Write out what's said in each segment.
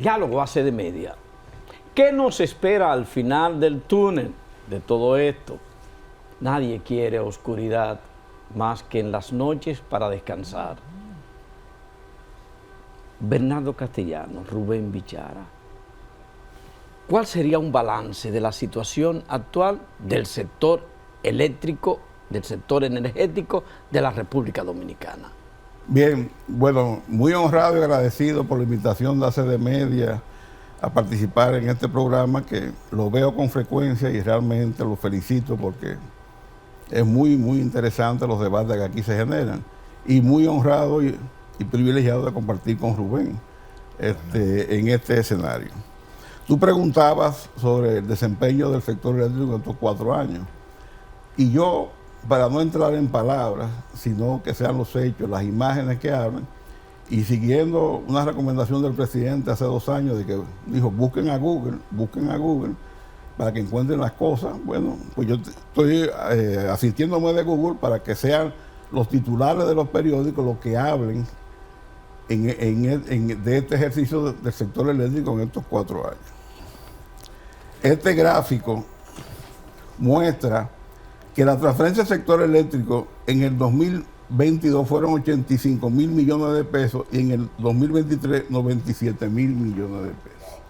Diálogo ACD Media. ¿Qué nos espera al final del túnel de todo esto? Nadie quiere oscuridad más que en las noches para descansar. Bernardo Castellanos, Rubén Bichara. ¿Cuál sería un balance de la situación actual del sector eléctrico, del sector energético de la República Dominicana? Bien, bueno, muy honrado y agradecido por la invitación de ACD Media a participar en este programa, que lo veo con frecuencia y realmente lo felicito porque es muy interesante los debates que aquí se generan. Y muy honrado y privilegiado de compartir con Rubén en este escenario. Tú preguntabas sobre el desempeño del sector eléctrico en estos 4 años. Y yo, para no entrar en palabras, sino que sean los hechos, las imágenes que hablan, y siguiendo una recomendación del presidente hace 2 años de que dijo, busquen a Google para que encuentren las cosas. Bueno, pues yo estoy asistiéndome de Google para que sean los titulares de los periódicos los que hablen de este ejercicio del sector eléctrico en estos 4 años. Este gráfico muestra que la transferencia del sector eléctrico en el 2022 fueron 85.000 millones de pesos y en el 2023 97.000 millones de pesos.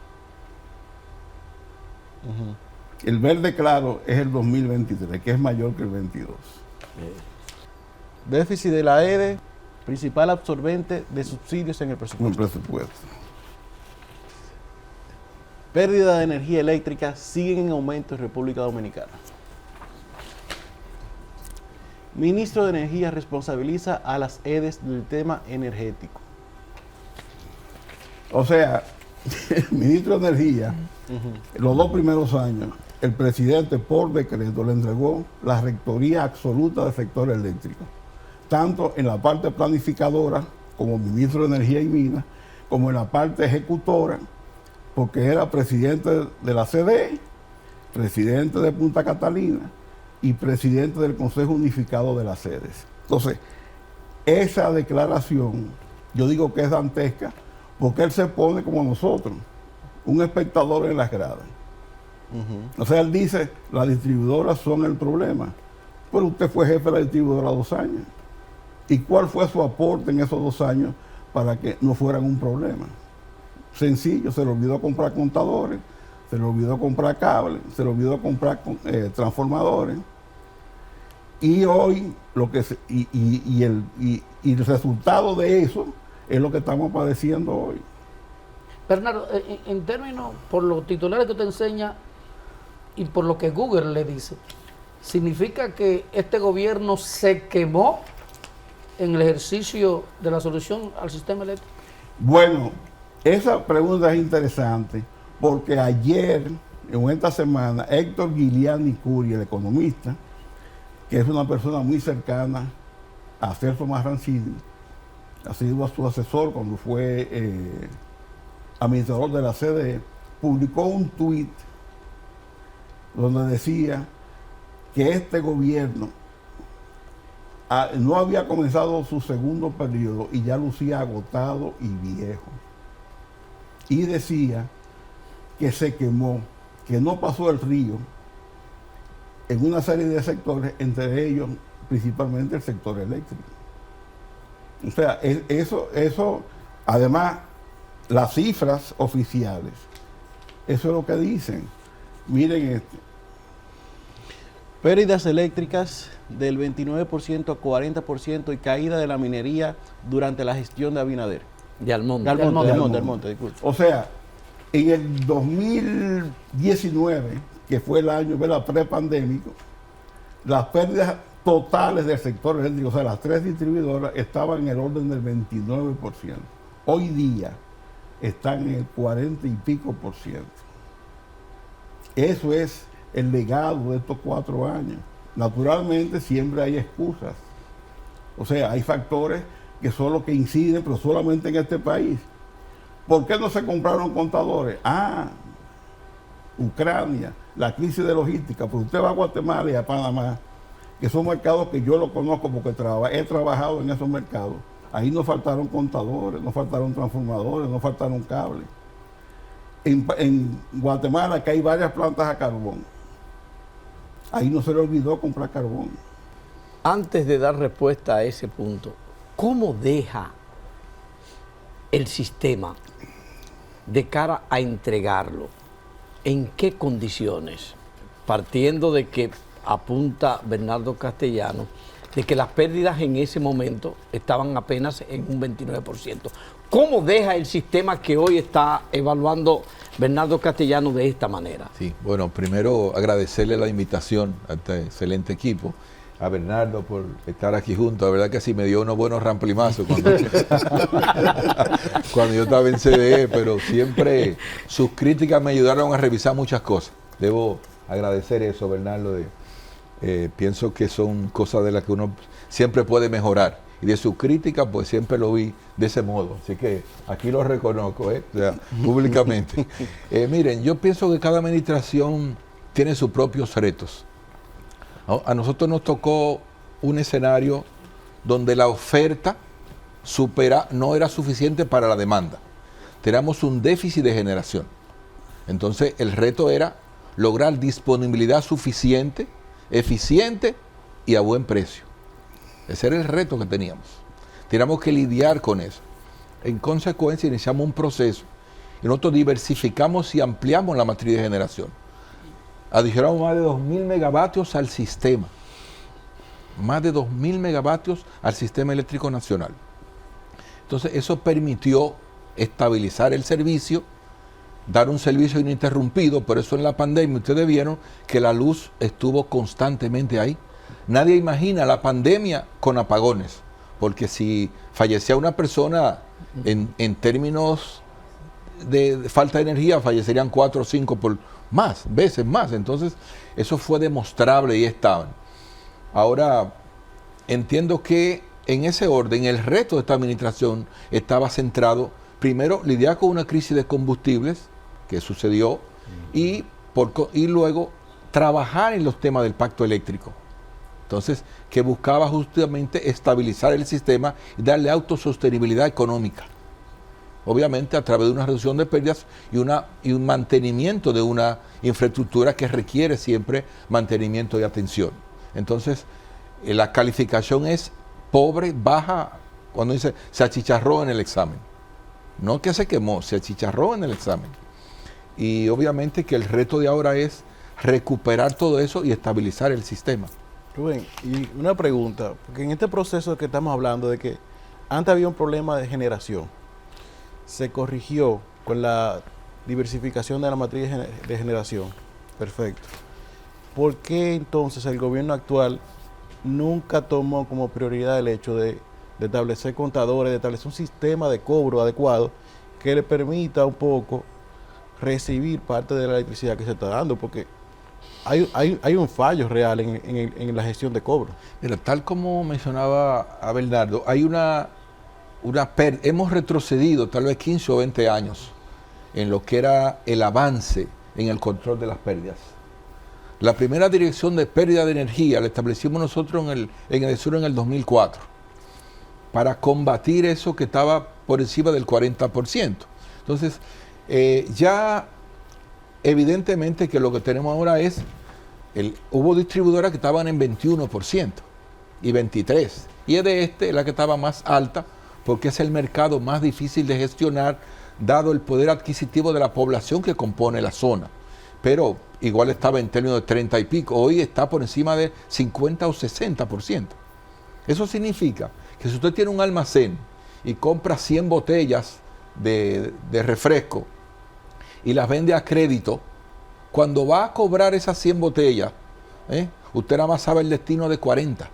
El verde claro es el 2023, que es mayor que el 22. Déficit de la EDE, principal absorbente de subsidios en el presupuesto. Pérdida de energía eléctrica siguen en aumento en República Dominicana. Ministro de Energía responsabiliza a las EDEs del tema energético. O sea, el ministro de Energía, los 2 primeros años, el presidente por decreto le entregó la rectoría absoluta del sector eléctrico, tanto en la parte planificadora, como ministro de Energía y Minas, como en la parte ejecutora, porque era presidente de la CDE, presidente de Punta Catalina y presidente del Consejo Unificado de las Sedes. Entonces, esa declaración, yo digo que es dantesca, porque él se pone como nosotros, un espectador en las gradas. O sea, él dice, las distribuidoras son el problema. Pero usted fue jefe de la distribuidora 2 años. ¿Y cuál fue su aporte en esos 2 años para que no fueran un problema? Sencillo, se le olvidó comprar contadores, se le olvidó comprar cables, se le olvidó comprar transformadores. Y hoy el resultado de eso es lo que estamos padeciendo hoy. Bernardo, en términos, por los titulares que te enseña y por lo que Google le dice, ¿significa que este gobierno se quemó en el ejercicio de la solución al sistema eléctrico? Bueno, esa pregunta es interesante porque ayer, en esta semana, Héctor Guiliani Curi, el economista, que es una persona muy cercana a Celso Marrancini, ha sido su asesor cuando fue administrador de la CDE, publicó un tuit donde decía que este gobierno no había comenzado su segundo periodo y ya lucía agotado y viejo. Y decía que se quemó, que no pasó el río en una serie de sectores, entre ellos principalmente el sector eléctrico. O sea, eso, además, las cifras oficiales, eso es lo que dicen. Miren Pérdidas eléctricas del 29% a 40% y caída de la minería durante la gestión de Abinader. De Almonte. De Almonte, disculpe. O sea, en el 2019, que fue el año prepandémico, las pérdidas totales del sector eléctrico, o sea, las 3 distribuidoras, estaban en el orden del 29%. Hoy día están en el 40 y pico %. Eso es el legado de estos 4 años. Naturalmente siempre hay excusas. O sea, hay factores que son los que inciden, pero solamente en este país. ¿Por qué no se compraron contadores? Ucrania, la crisis de logística. Pero usted va a Guatemala y a Panamá, que son mercados que yo lo conozco porque he trabajado en esos mercados. Ahí no faltaron contadores, no faltaron transformadores, no faltaron cables. en Guatemala, que hay varias plantas a carbón. Ahí no se le olvidó comprar carbón. Antes de dar respuesta a ese punto, ¿cómo deja el sistema de cara a entregarlo? ¿En qué condiciones? Partiendo de que apunta Bernardo Castellano, de que las pérdidas en ese momento estaban apenas en un 29%. ¿Cómo deja el sistema que hoy está evaluando Bernardo Castellano de esta manera? Sí, bueno, primero agradecerle la invitación a este excelente equipo, a Bernardo por estar aquí junto. La verdad que sí me dio unos buenos ramplimazos cuando, cuando yo estaba en CDE, pero siempre sus críticas me ayudaron a revisar muchas cosas. Debo agradecer eso, Bernardo. Pienso que son cosas de las que uno siempre puede mejorar. Y de su crítica, pues siempre lo vi de ese modo. Así que aquí lo reconozco, o sea, públicamente. Miren, yo pienso que cada administración tiene sus propios retos. A nosotros nos tocó un escenario donde la oferta no era suficiente para la demanda. Teníamos un déficit de generación. Entonces el reto era lograr disponibilidad suficiente, eficiente y a buen precio. Ese era el reto que teníamos. Teníamos que lidiar con eso. En consecuencia iniciamos un proceso y nosotros diversificamos y ampliamos la matriz de generación. Adicionamos más de 2.000 megavatios al sistema. Más de 2.000 megavatios al sistema eléctrico nacional. Entonces eso permitió estabilizar el servicio, dar un servicio ininterrumpido. Por eso en la pandemia ustedes vieron que la luz estuvo constantemente ahí. Nadie imagina la pandemia con apagones, porque si fallecía una persona en términos de falta de energía, fallecerían 4 o 5 veces más. Entonces eso fue demostrable y estaban. Ahora entiendo que en ese orden el reto de esta administración estaba centrado primero lidiar con una crisis de combustibles que sucedió y luego trabajar en los temas del pacto eléctrico. Entonces, que buscaba justamente estabilizar el sistema y darle autosostenibilidad económica. Obviamente a través de una reducción de pérdidas y un mantenimiento de una infraestructura que requiere siempre mantenimiento y atención. Entonces, la calificación es pobre, baja, cuando dice se achicharró en el examen. No que se quemó, se achicharró en el examen. Y obviamente que el reto de ahora es recuperar todo eso y estabilizar el sistema. Rubén, y una pregunta, porque en este proceso que estamos hablando de que antes había un problema de generación, se corrigió con la diversificación de la matriz de generación, perfecto. ¿Por qué entonces el gobierno actual nunca tomó como prioridad el hecho de establecer contadores, de establecer un sistema de cobro adecuado que le permita un poco recibir parte de la electricidad que se está dando? Porque hay un fallo real en la gestión de cobro. Mira, tal como mencionaba a Bernardo, hay hemos retrocedido tal vez 15 o 20 años en lo que era el avance en el control de las pérdidas. La primera dirección de pérdida de energía la establecimos nosotros en el sur en el 2004 para combatir eso que estaba por encima del 40%. Entonces, ya evidentemente que lo que tenemos ahora es, hubo distribuidoras que estaban en 21% y 23%, y es de la que estaba más alta, porque es el mercado más difícil de gestionar, dado el poder adquisitivo de la población que compone la zona. Pero igual estaba en términos de 30 y pico, hoy está por encima de 50 o 60%. Eso significa que si usted tiene un almacén y compra 100 botellas de refresco y las vende a crédito, cuando va a cobrar esas 100 botellas, usted nada más sabe el destino de 40.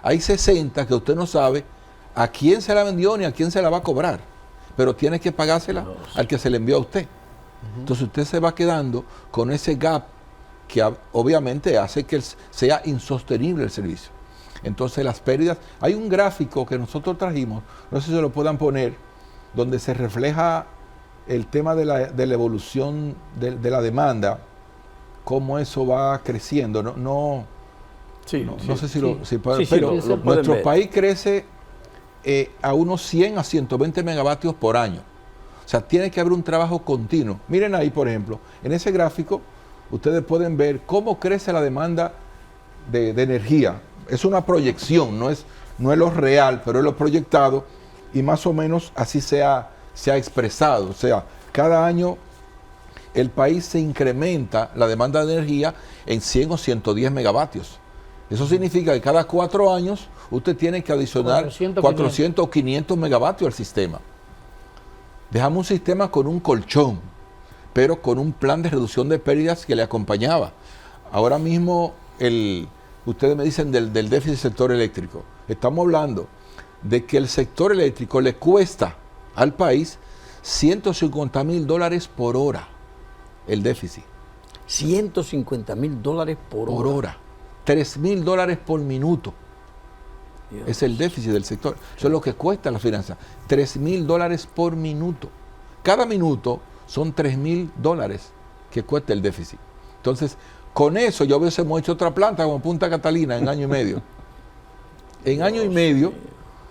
Hay 60 que usted no sabe a quién se la vendió ni a quién se la va a cobrar, pero tiene que pagársela al que se le envió a usted. Entonces usted se va quedando con ese gap que obviamente hace que sea insostenible el servicio. Entonces las pérdidas, hay un gráfico que nosotros trajimos, no sé si se lo puedan poner, donde se refleja el tema de la evolución de la demanda, cómo eso va creciendo. No sé si pueden, pero nuestro país crece a unos 100 a 120 megavatios por año. O sea, tiene que haber un trabajo continuo. Miren ahí, por ejemplo, en ese gráfico, ustedes pueden ver cómo crece la demanda de energía. Es una proyección, no es lo real, pero es lo proyectado, y más o menos así se ha expresado. O sea, cada año el país se incrementa la demanda de energía en 100 o 110 megavatios. Eso significa que cada 4 años usted tiene que adicionar 400 o 500 megavatios al sistema. Dejamos un sistema con un colchón, pero con un plan de reducción de pérdidas que le acompañaba. Ahora mismo, ustedes me dicen del déficit del sector eléctrico. Estamos hablando de que el sector eléctrico le cuesta al país $150,000 por hora el déficit. $150,000 por hora. $3,000 por minuto. Dios. Es el déficit del sector. Eso es lo que cuesta la finanza. $3,000 por minuto. Cada minuto son $3,000 que cuesta el déficit. Entonces, con eso yo hubiésemos hecho otra planta como Punta Catalina en año y medio. En año y medio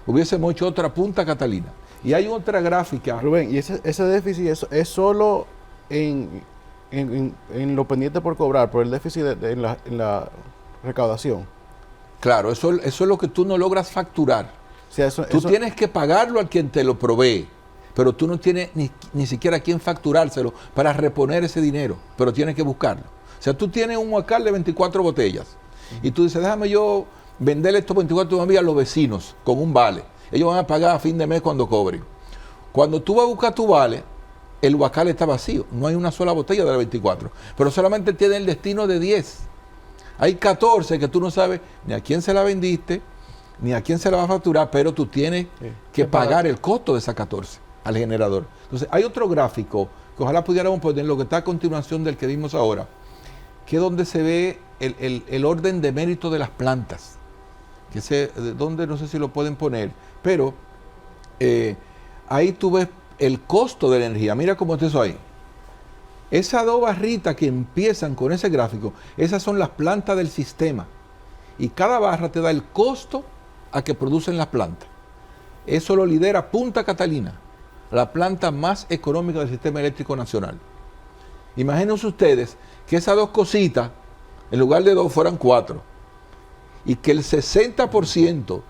hubiésemos hecho otra Punta Catalina. Y hay otra gráfica. Rubén, y ese déficit es solo en lo pendiente por cobrar, por el déficit en la recaudación. Claro, eso es lo que tú no logras facturar. O sea, Tú tienes que pagarlo al quien te lo provee, pero tú no tienes ni siquiera a quién facturárselo para reponer ese dinero, pero tienes que buscarlo. O sea, tú tienes un huacal de 24 botellas y tú dices, déjame yo venderle estos 24 botellas a los vecinos con un vale. Ellos van a pagar a fin de mes cuando cobren. Cuando tú vas a buscar tu vale, el huacal está vacío. No hay una sola botella de las 24. Pero solamente tiene el destino de 10. Hay 14 que tú no sabes ni a quién se la vendiste, ni a quién se la va a facturar, pero tú tienes que pagar el costo de esas 14 al generador. Entonces, hay otro gráfico que ojalá pudiéramos poner, lo que está a continuación del que vimos ahora, que es donde se ve el orden de mérito de las plantas. Donde no sé si lo pueden poner, pero ahí tú ves el costo de la energía. Mira cómo está eso ahí. Esas 2 barritas que empiezan con ese gráfico, esas son las plantas del sistema. Y cada barra te da el costo a que producen las plantas. Eso lo lidera Punta Catalina, la planta más económica del sistema eléctrico nacional. Imagínense ustedes que esas 2 cositas, en lugar de 2, fueran 4. Y que el 60%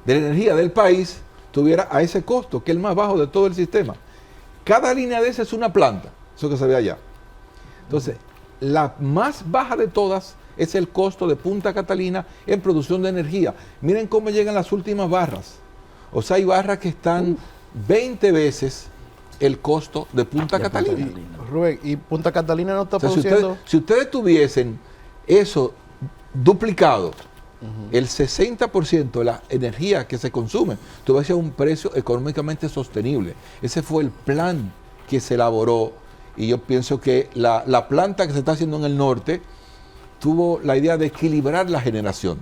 de la energía del país tuviera a ese costo, que es el más bajo de todo el sistema. Cada línea de esa es una planta, eso que se ve allá. Entonces, la más baja de todas es el costo de Punta Catalina en producción de energía. Miren cómo llegan las últimas barras. O sea, hay barras que están 20 veces el costo de Punta Catalina. Rubén, y Punta Catalina no está O sea, produciendo... si ustedes tuviesen eso duplicado, el 60% de la energía que se consume, tuviese un precio económicamente sostenible. Ese fue el plan que se elaboró, y yo pienso que la planta que se está haciendo en el norte tuvo la idea de equilibrar la generación.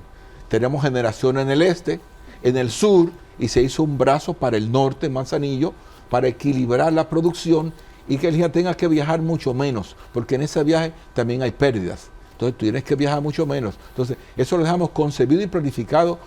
Tenemos generación en el este, en el sur, y se hizo un brazo para el norte, Manzanillo, para equilibrar la producción y que el día tenga que viajar mucho menos, porque en ese viaje también hay pérdidas. Entonces tú tienes que viajar mucho menos. Entonces eso lo dejamos concebido y planificado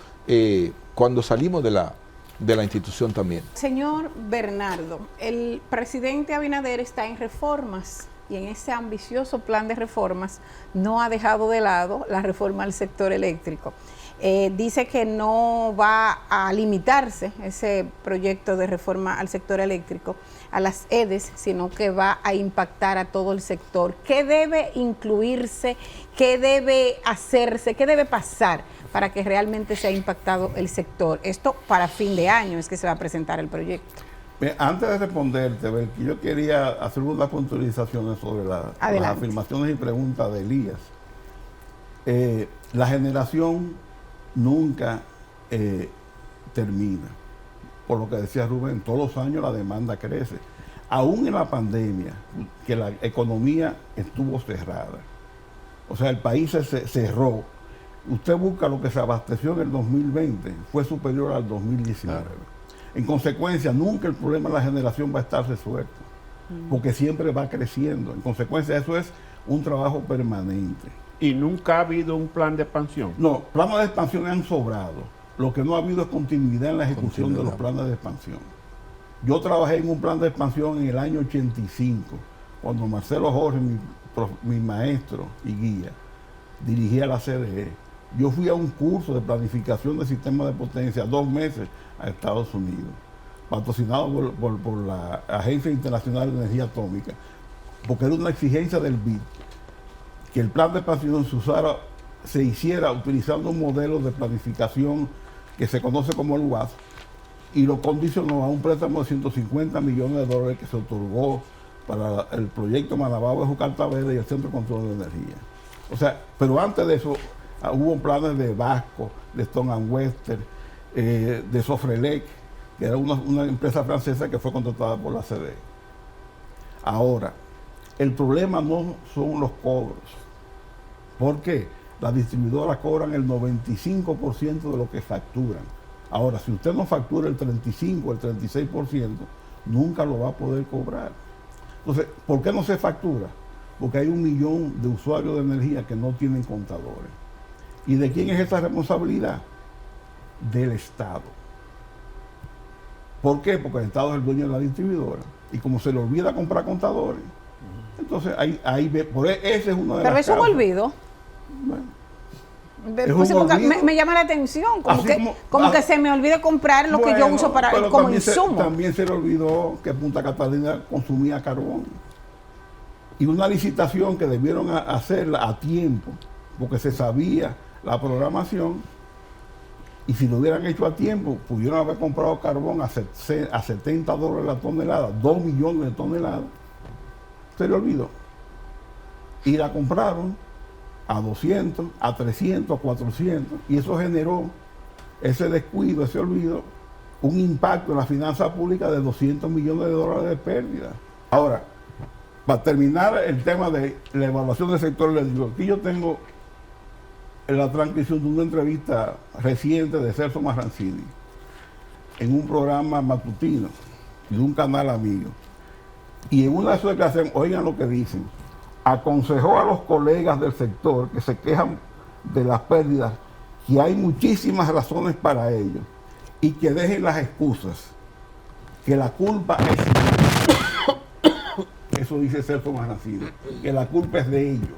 cuando salimos de la institución también. Señor Bernardo, el presidente Abinader está en reformas y en ese ambicioso plan de reformas no ha dejado de lado la reforma al sector eléctrico. Dice que no va a limitarse ese proyecto de reforma al sector eléctrico a las EDES, sino que va a impactar a todo el sector. ¿Qué debe incluirse? ¿Qué debe hacerse? ¿Qué debe pasar para que realmente sea impactado el sector? Esto para fin de año es que se va a presentar el proyecto. Antes de responderte, Belki, yo quería hacer unas puntualizaciones sobre las afirmaciones y preguntas de Elías. La generación nunca termina. Por lo que decía Rubén, todos los años la demanda crece. Aún en la pandemia, que la economía estuvo cerrada. O sea, el país se cerró. Usted busca lo que se abasteció en el 2020, fue superior al 2019. Claro. En consecuencia, nunca el problema de la generación va a estar resuelto, porque siempre va creciendo. En consecuencia, eso es un trabajo permanente. ¿Y nunca ha habido un plan de expansión? No, planes de expansión han sobrado. Lo que no ha habido es continuidad en la ejecución de los planes de expansión. Yo trabajé en un plan de expansión en el año 85, cuando Marcelo Jorge, mi maestro y guía, dirigía la CDE. Yo fui a un curso de planificación de sistemas de potencia 2 meses a Estados Unidos, patrocinado por la Agencia Internacional de Energía Atómica, porque era una exigencia del BID que el plan de expansión se hiciera utilizando un modelo de planificación que se conoce como el WAS, y lo condicionó a un préstamo de 150 millones de dólares que se otorgó para el proyecto Manabao de Jucarta Verde y el Centro de Control de Energía. O sea, pero antes de eso hubo planes de Vasco, de Stone & Webster, de Sofrelec, que era una empresa francesa que fue contratada por la CDE. Ahora, el problema no son los cobros. ¿Por qué? Las distribuidoras cobran el 95% de lo que facturan. Ahora, si usted no factura el 35, el 36%, nunca lo va a poder cobrar. Entonces, ¿por qué no se factura? Porque hay 1 millón de usuarios de energía que no tienen contadores. ¿Y de quién es esa responsabilidad? Del Estado. ¿Por qué? Porque el Estado es el dueño de la distribuidora. Y como se le olvida comprar contadores, entonces ese es uno de Pero las eso es un causas. olvido. Bueno, Entonces, un olvido. me llama la atención, como Así que se me olvide comprar lo que yo bueno, uso pero como también insumo. también se le olvidó que Punta Catalina consumía carbón. Y una licitación que debieron hacerla a tiempo, porque se sabía la programación, y si lo hubieran hecho a tiempo, pudieron haber comprado carbón a $70 la tonelada, 2 millones de toneladas. Se le olvidó. Y la compraron a 200, a 300, a 400, y eso generó ese descuido, ese olvido, un impacto en la finanza pública de 200 millones de dólares de pérdida. Ahora, para terminar el tema de la evaluación del sector eléctrico, aquí yo tengo la transcripción de una entrevista reciente de Celso Marrancini en un programa matutino de un canal amigo. Y en una de sus declaraciones, oigan lo que dicen, aconsejó a los colegas del sector que se quejan de las pérdidas que hay muchísimas razones para ello y que dejen las excusas, que la culpa es eso dice Celso Marrancini, que la culpa es de ellos,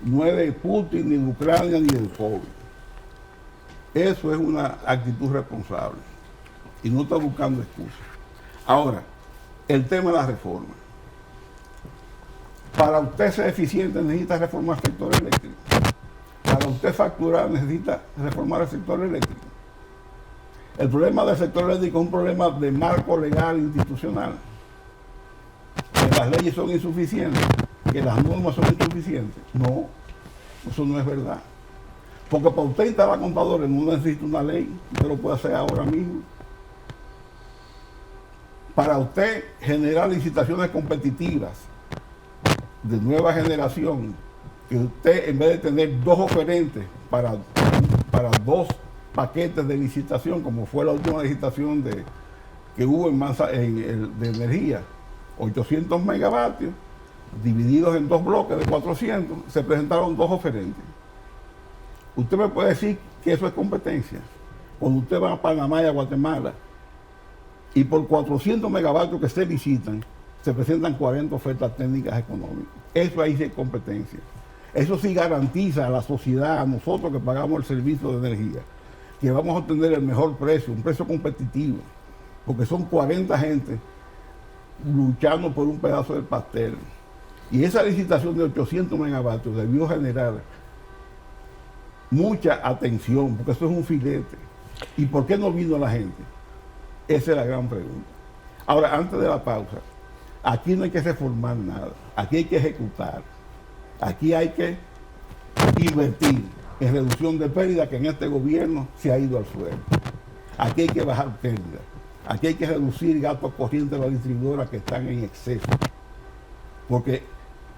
no es de Putin, ni de Ucrania, ni del COVID. Eso es una actitud responsable y no está buscando excusas. Ahora, el tema de la reforma. Para usted ser eficiente necesita reformar el sector eléctrico. Para usted facturar necesita reformar el sector eléctrico. El problema del sector eléctrico es un problema de marco legal e institucional. Que las leyes son insuficientes, que las normas son insuficientes. No, eso no es verdad. Porque para usted instalar contadores no necesita una ley, usted lo puede hacer ahora mismo. Para usted generar licitaciones competitivas de nueva generación, que usted en vez de tener 2 oferentes para 2 paquetes de licitación, como fue la última licitación que hubo de energía, 800 megavatios, divididos en 2 bloques de 400, se presentaron 2 oferentes. Usted me puede decir que eso es competencia. Cuando usted va a Panamá y a Guatemala, y por 400 megavatios que se licitan, se presentan 40 ofertas técnicas económicas. Eso ahí sí es competencia. Eso sí garantiza a la sociedad, a nosotros que pagamos el servicio de energía, que vamos a obtener el mejor precio, un precio competitivo, porque son 40 gente luchando por un pedazo del pastel. Y esa licitación de 800 megavatios debió generar mucha atención, porque eso es un filete. ¿Y por qué no vino la gente? Esa es la gran pregunta. Ahora, antes de la pausa, aquí no hay que reformar nada, aquí hay que ejecutar, aquí hay que invertir en reducción de pérdidas que en este gobierno se ha ido al suelo. Aquí hay que bajar pérdidas, aquí hay que reducir gastos corrientes de las distribuidoras que están en exceso. Porque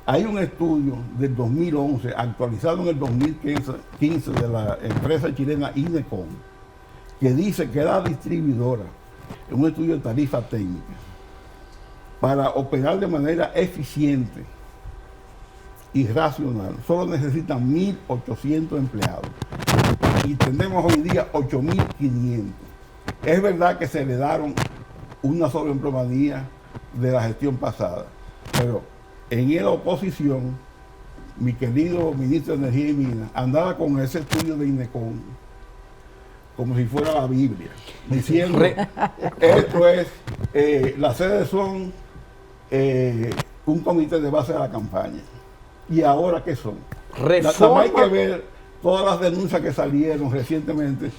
hay un estudio del 2011, actualizado en el 2015 de la empresa chilena INECON, que dice que la distribuidora, en un estudio de tarifa técnica, para operar de manera eficiente y racional, solo necesitan 1.800 empleados. Y tenemos hoy día 8.500. Es verdad que se heredaron una sobreempleomanía de la gestión pasada. Pero en la oposición, mi querido ministro de Energía y Minas andaba con ese estudio de INECON como si fuera la Biblia, diciendo, esto es, las sedes son un comité de base de la campaña. ¿Y ahora qué son? Reforma. Hay que ver todas las denuncias que salieron recientemente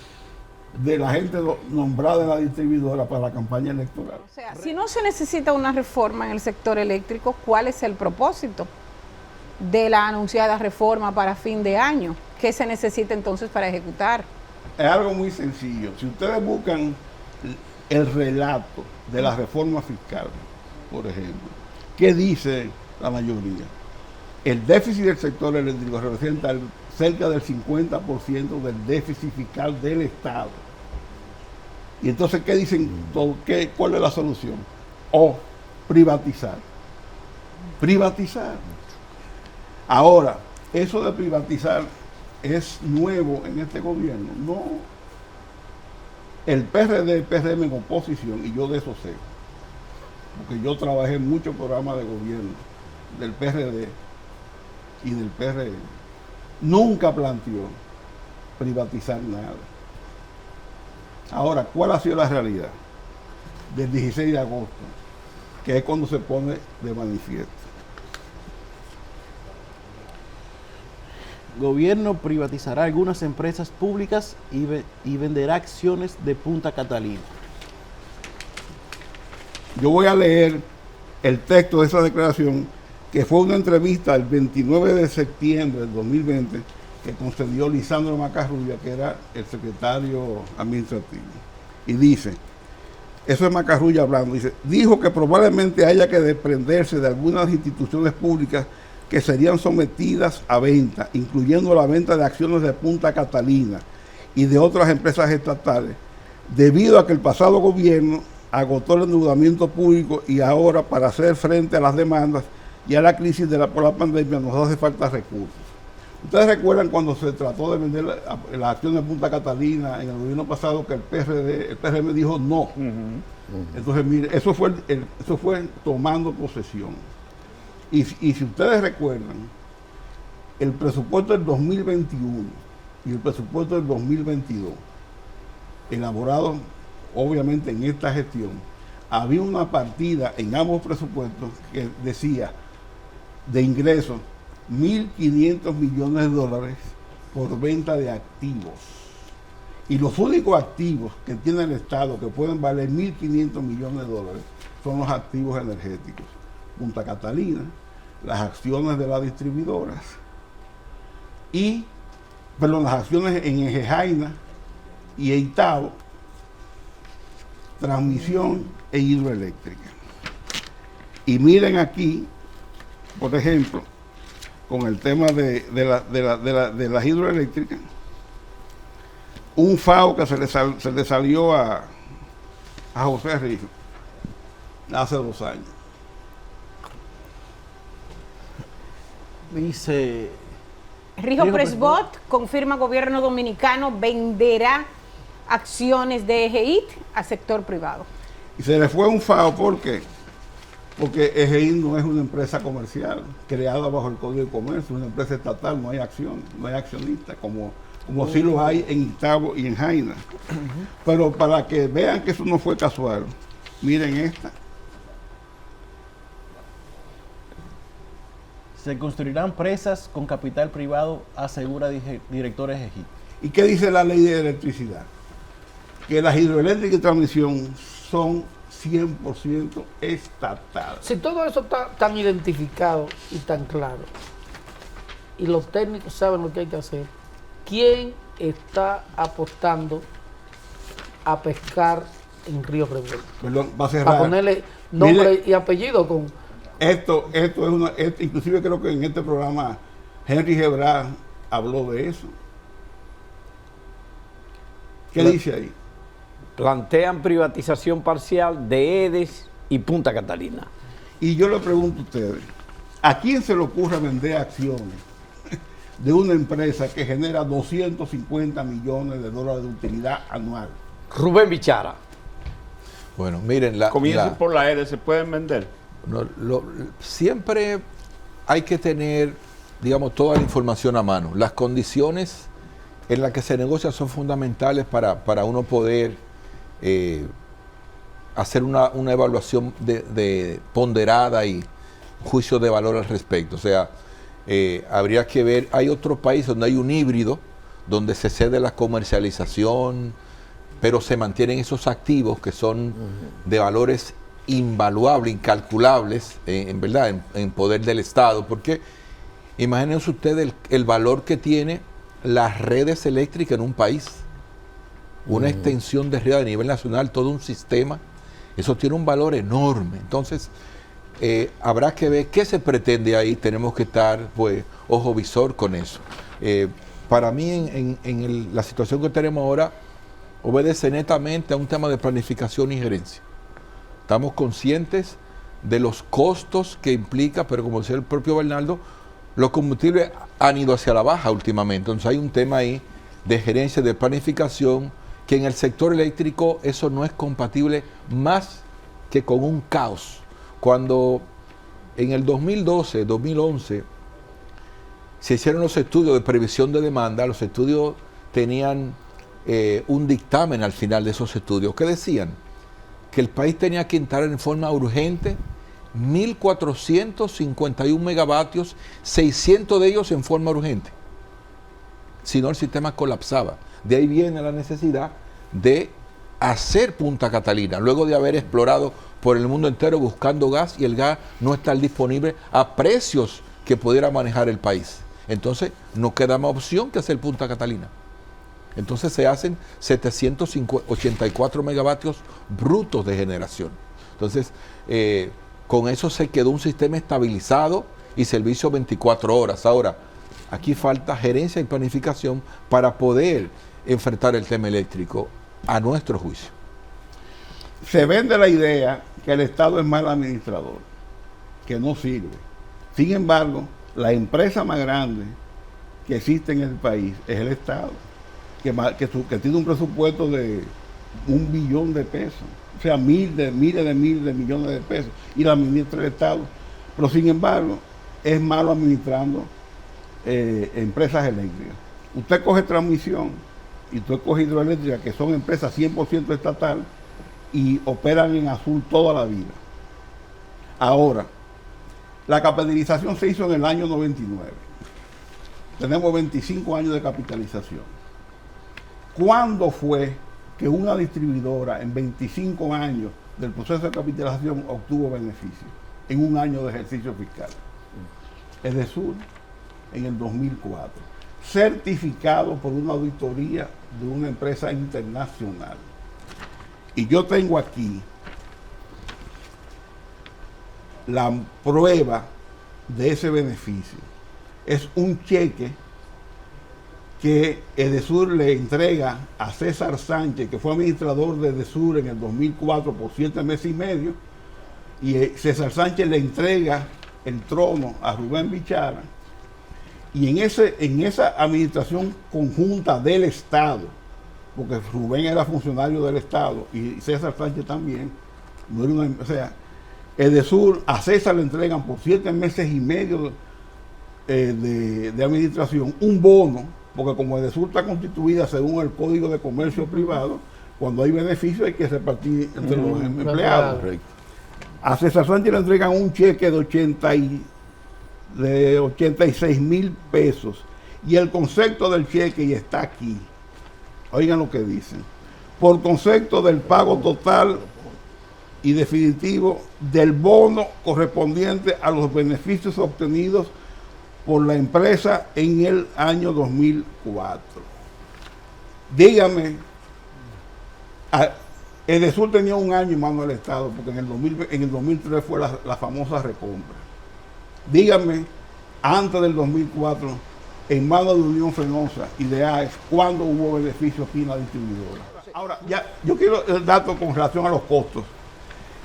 de la gente nombrada en la distribuidora para la campaña electoral. O sea, si no se necesita una reforma en el sector eléctrico, ¿cuál es el propósito de la anunciada reforma para fin de año? ¿Qué se necesita entonces para ejecutar? Es algo muy sencillo. Si ustedes buscan el relato de la reforma fiscal, por ejemplo, ¿qué dice la mayoría? El déficit del sector eléctrico representa cerca del 50% del déficit fiscal del Estado. Y entonces, ¿qué dicen? ¿Cuál es la solución? O privatizar. Privatizar. Ahora, eso de privatizar es nuevo en este gobierno. No. El PRD, el PRM en oposición, y yo de eso sé, porque yo trabajé en muchos programas de gobierno del PRD y del PRM, nunca planteó privatizar nada. Ahora, ¿cuál ha sido la realidad del 16 de agosto? Que es cuando se pone de manifiesto. Gobierno privatizará algunas empresas públicas y venderá acciones de Punta Catalina. Yo voy a leer el texto de esa declaración, que fue una entrevista el 29 de septiembre del 2020 que concedió Lisandro Macarrulla, que era el secretario administrativo. Y dice, eso es Macarrulla hablando, dijo que probablemente haya que desprenderse de algunas instituciones públicas que serían sometidas a venta, incluyendo la venta de acciones de Punta Catalina y de otras empresas estatales, debido a que el pasado gobierno agotó el endeudamiento público y ahora, para hacer frente a las demandas y a la crisis por la pandemia, nos hace falta recursos. Ustedes recuerdan cuando se trató de vender las acciones de Punta Catalina en el gobierno pasado, que el PRM dijo no. Entonces, mire, eso fue tomando posesión. Y si ustedes recuerdan, el presupuesto del 2021 y el presupuesto del 2022, elaborado obviamente en esta gestión, había una partida en ambos presupuestos que decía de ingresos 1.500 millones de dólares por venta de activos. Y los únicos activos que tiene el Estado que pueden valer 1.500 millones de dólares son los activos energéticos. Punta Catalina, las acciones de las distribuidoras las acciones en Ejejaina y Itabo, transmisión e hidroeléctrica. Y miren aquí, por ejemplo, con el tema de las hidroeléctricas, un FAO que se le salió a José Rijo hace 2 años. Dice... Rijo Presbot confirma gobierno dominicano venderá acciones de EGIT al sector privado. Y se le fue un FAO, ¿por qué? Porque EGIT no es una empresa comercial creada bajo el Código de Comercio, es una empresa estatal, no hay acciones, no hay accionistas, como sí lo hay en Itabo y en Jaina. Pero para que vean que eso no fue casual, miren esta. Se construirán presas con capital privado, asegura directores EGIT. ¿Y qué dice la ley de electricidad? Que las hidroeléctricas y transmisión son 100% estatales. Si todo eso está tan identificado y tan claro, y los técnicos saben lo que hay que hacer, ¿quién está apostando a pescar en Río Revuelto? Perdón, va a cerrar. Para ponerle nombre y apellido con... Esto inclusive creo que en este programa Henry Gebra habló de eso. ¿Qué dice ahí? Plantean privatización parcial de EDES y Punta Catalina. Y yo le pregunto a ustedes, ¿a quién se le ocurre vender acciones de una empresa que genera 250 millones de dólares de utilidad anual? Rubén Bichara. Bueno, miren, Comiencen por la R, ¿se pueden vender? siempre hay que tener, digamos, toda la información a mano. Las condiciones en las que se negocia son fundamentales para uno poder hacer una evaluación de ponderada y juicio de valor al respecto. O sea, habría que ver, hay otros países donde hay un híbrido, donde se cede la comercialización, pero se mantienen esos activos que son de valores invaluables, incalculables, en verdad, en poder del Estado. Porque imagínense ustedes el valor que tiene las redes eléctricas en un país, una extensión de red a nivel nacional, todo un sistema, eso tiene un valor enorme. Entonces, habrá que ver qué se pretende ahí, tenemos que estar, pues, ojo visor con eso. Para mí, en la situación que tenemos ahora, obedece netamente a un tema de planificación y gerencia. Estamos conscientes de los costos que implica, pero como decía el propio Bernardo, los combustibles han ido hacia la baja últimamente. Entonces hay un tema ahí de gerencia, de planificación, que en el sector eléctrico eso no es compatible más que con un caos. Cuando en el 2012, 2011, se hicieron los estudios de previsión de demanda, los estudios tenían un dictamen al final de esos estudios que decían que el país tenía que entrar en forma urgente 1.451 megavatios, 600 de ellos en forma urgente. Si no, el sistema colapsaba. De ahí viene la necesidad de hacer Punta Catalina, luego de haber explorado por el mundo entero buscando gas, y el gas no está disponible a precios que pudiera manejar el país. Entonces, no queda más opción que hacer Punta Catalina. Entonces se hacen 784 megavatios brutos de generación. Entonces, con eso se quedó un sistema estabilizado y servicio 24 horas. Ahora, aquí falta gerencia y planificación para poder enfrentar el tema eléctrico a nuestro juicio. Se vende la idea que el Estado es mal administrador, que no sirve. Sin embargo, la empresa más grande que existe en el país es el Estado, que tiene un presupuesto de 1 billón de pesos, o sea, miles de millones de pesos, y la administra el Estado. Pero sin embargo, es malo administrando empresas eléctricas. Usted coge transmisión y usted coge hidroeléctrica, que son empresas 100% estatal y operan en azul toda la vida. Ahora, la capitalización se hizo en el año 99. Tenemos 25 años de capitalización. ¿Cuándo fue que una distribuidora en 25 años del proceso de capitalización obtuvo beneficios en un año de ejercicio fiscal? Edesur, en el 2004, certificado por una auditoría de una empresa internacional. Y yo tengo aquí la prueba de ese beneficio. Es un cheque que Edesur le entrega a César Sánchez, que fue administrador de Edesur en el 2004 por 7 meses y medio, y César Sánchez le entrega el trono a Rubén Bichara, y en esa administración conjunta del Estado, porque Rubén era funcionario del Estado y César Sánchez también, no era o sea, Edesur, a César le entregan por 7 meses y medio de administración un bono, porque como Edesur está constituida según el Código de Comercio Privado, cuando hay beneficio hay que repartir entre los empleados. Correcto. A César Sánchez le entregan un cheque de 86,000 pesos, y el concepto del cheque, y está aquí, oigan lo que dicen: por concepto del pago total y definitivo del bono correspondiente a los beneficios obtenidos por la empresa en el año 2004. Dígame, Edesur tenía un año en manos del Estado, porque en el 2003 fue la famosa recompra. Dígame, antes del 2004, en manos de Unión Fenosa y de AES, ¿cuándo hubo beneficio aquí en la distribuidora? Ahora, ya, yo quiero el dato con relación a los costos.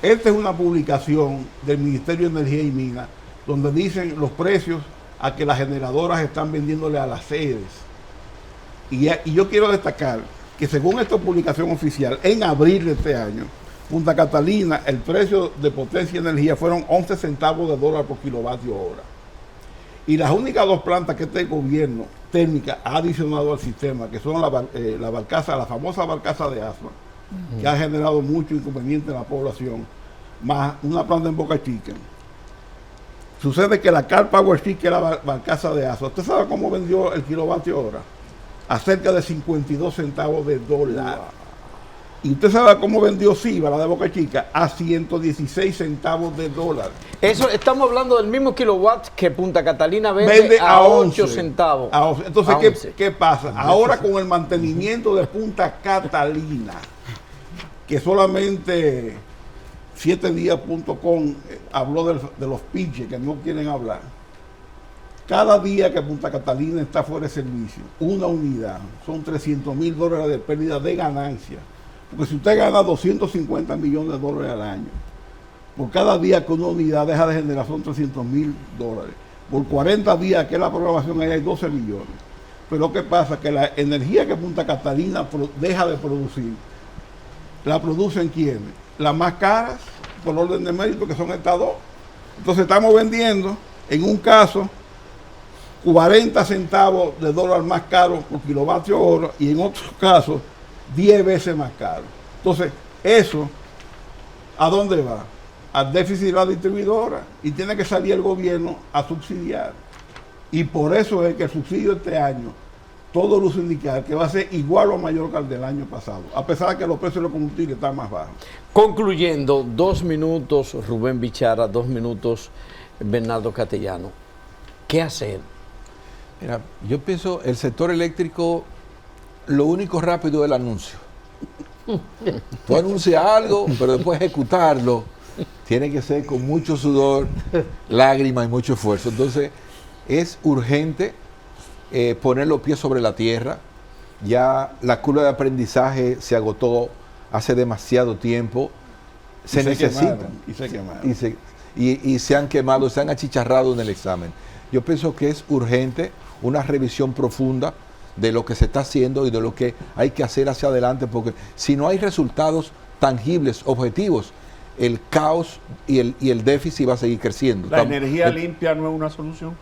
Esta es una publicación del Ministerio de Energía y Minas, donde dicen los precios a que las generadoras están vendiéndole a las sedes. Y yo quiero destacar que según esta publicación oficial, en abril de este año, Punta Catalina, el precio de potencia y energía fueron 11 centavos de dólar por kilovatio hora. Y las únicas dos plantas que este gobierno térmica ha adicionado al sistema, que son la barcaza, la famosa barcaza de Asua, que ha generado mucho inconveniente en la población, más una planta en Boca Chica. Sucede que la Car Power Stick, que era la barcaza de Asua, ¿usted sabe cómo vendió el kilovatio hora? A cerca de 52 centavos de dólar. Y usted sabe cómo vendió Siva, la de Boca Chica, a 116 centavos de dólar. Eso, estamos hablando del mismo kilowatt que Punta Catalina vende a 8 centavos. Entonces, ¿qué pasa? Ahora con el mantenimiento de Punta Catalina, que solamente 7días.com habló de los pinches que no quieren hablar. Cada día que Punta Catalina está fuera de servicio, una unidad, son $300,000 de pérdida de ganancia. Porque si usted gana 250 millones de dólares al año, por cada día que una unidad deja de generar son $300,000. Por 40 días que es la programación ahí hay 12 millones. Pero ¿qué pasa? Que la energía que Punta Catalina deja de producir, la producen ¿quiénes? Las más caras, por orden de mérito, que son estas dos. Entonces estamos vendiendo, en un caso, 40 centavos de dólar más caro por kilovatio hora y en otros casos 10 veces más caro. Entonces, eso, ¿a dónde va? Al déficit de la distribuidora, y tiene que salir el gobierno a subsidiar. Y por eso es que el subsidio este año, todo luce indicar que va a ser igual o mayor que el del año pasado, a pesar de que los precios de los combustibles están más bajos. Concluyendo, 2 minutos Rubén Bichara, 2 minutos Bernardo Castellano. ¿Qué hacer? Mira, yo pienso, el sector eléctrico, lo único rápido es el anuncio. Tú anuncias algo, pero después ejecutarlo tiene que ser con mucho sudor, lágrimas y mucho esfuerzo. Entonces, es urgente poner los pies sobre la tierra. Ya la curva de aprendizaje se agotó hace demasiado tiempo. Se necesita. Y se han quemado, se han achicharrado en el examen. Yo pienso que es urgente una revisión profunda de lo que se está haciendo y de lo que hay que hacer hacia adelante, porque si no hay resultados tangibles, objetivos, el caos y el déficit va a seguir creciendo. ¿La energía limpia no es una solución?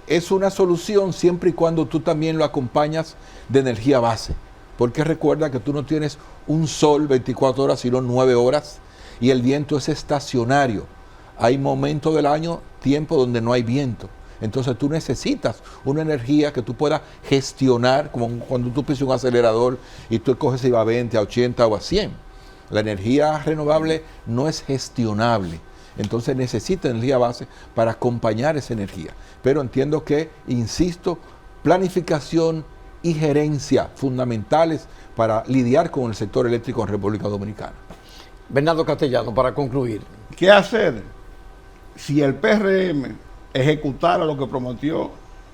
Es una solución siempre y cuando tú también lo acompañas de energía base, porque recuerda que tú no tienes un sol 24 horas, sino 9 horas, y el viento es estacionario. Hay momentos del año, tiempo donde no hay viento. Entonces tú necesitas una energía que tú puedas gestionar, como cuando tú pisas un acelerador y tú coges si va a 20, a 80 o a 100. La energía renovable no es gestionable. Entonces necesita energía base para acompañar esa energía. Pero entiendo que, insisto, planificación y gerencia fundamentales para lidiar con el sector eléctrico en República Dominicana. Bernardo Castellano, para concluir. ¿Qué hacer si el PRM ejecutara lo que prometió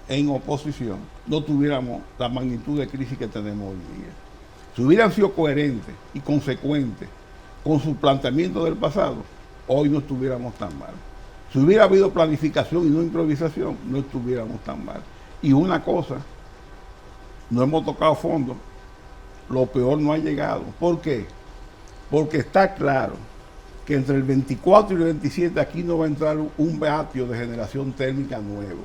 en oposición? No tuviéramos la magnitud de crisis que tenemos hoy día. Si hubieran sido coherentes y consecuentes con su planteamiento del pasado, hoy no estuviéramos tan mal. Si hubiera habido planificación y no improvisación, no estuviéramos tan mal. Y una cosa, no hemos tocado fondo, lo peor no ha llegado. ¿Por qué? Porque está claro que entre el 24 y el 27 aquí no va a entrar un vatio de generación térmica nuevo,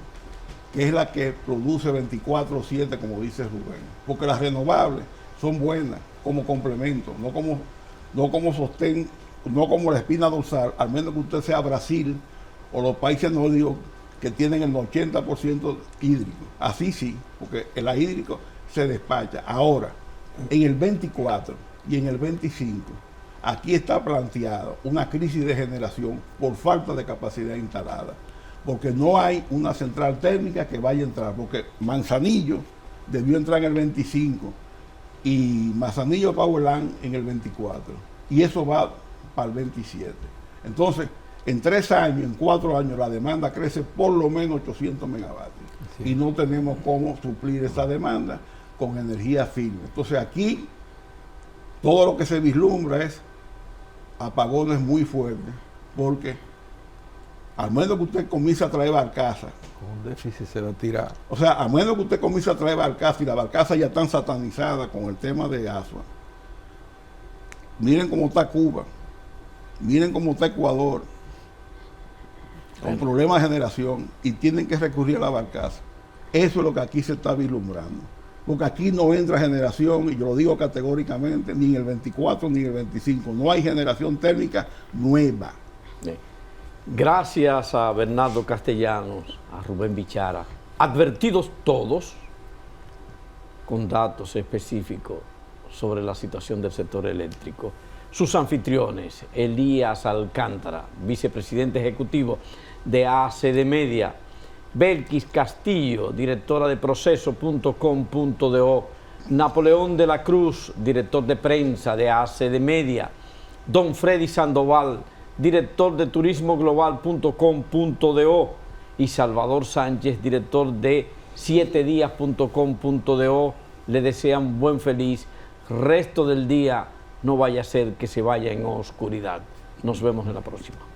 que es la que produce 24/7, como dice Rubén. Porque las renovables son buenas como complemento, no como sostén, no como la espina dorsal, al menos que usted sea Brasil o los países nórdicos que tienen el 80% hídrico. Así sí, porque el hídrico se despacha. Ahora, en el 24 y en el 25, aquí está planteada una crisis de generación por falta de capacidad instalada, porque no hay una central térmica que vaya a entrar, porque Manzanillo debió entrar en el 25 y Manzanillo Powerland en el 24, y eso va para el 27. Entonces, en 3 años, en 4 años, la demanda crece por lo menos 800 megavatios, sí, y no tenemos cómo suplir esa demanda con energía firme. Entonces aquí todo lo que se vislumbra es apagones muy fuertes, porque al menos que usted comience a traer barcaza, con un déficit se va a tirar. O sea, a menos que usted comience a traer barcaza y la barcaza ya están satanizadas con el tema de Asua. Miren cómo está Cuba. Miren cómo está Ecuador, con problemas de generación, y tienen que recurrir a la barcaza. Eso es lo que aquí se está vislumbrando. Porque aquí no entra generación, y yo lo digo categóricamente, ni en el 24 ni en el 25. No hay generación térmica nueva. Bien. Gracias a Bernardo Castellanos, a Rubén Bichara, advertidos todos con datos específicos sobre la situación del sector eléctrico. Sus anfitriones, Elías Alcántara, vicepresidente ejecutivo de ACD Media, Belkis Castillo, directora de proceso.com.do, Napoleón de la Cruz, director de prensa de ACD Media, Don Freddy Sandoval, director de turismoglobal.com.do, y Salvador Sánchez, director de 7días.com.do, le desean buen feliz resto del día. No vaya a ser que se vaya en oscuridad. Nos vemos en la próxima.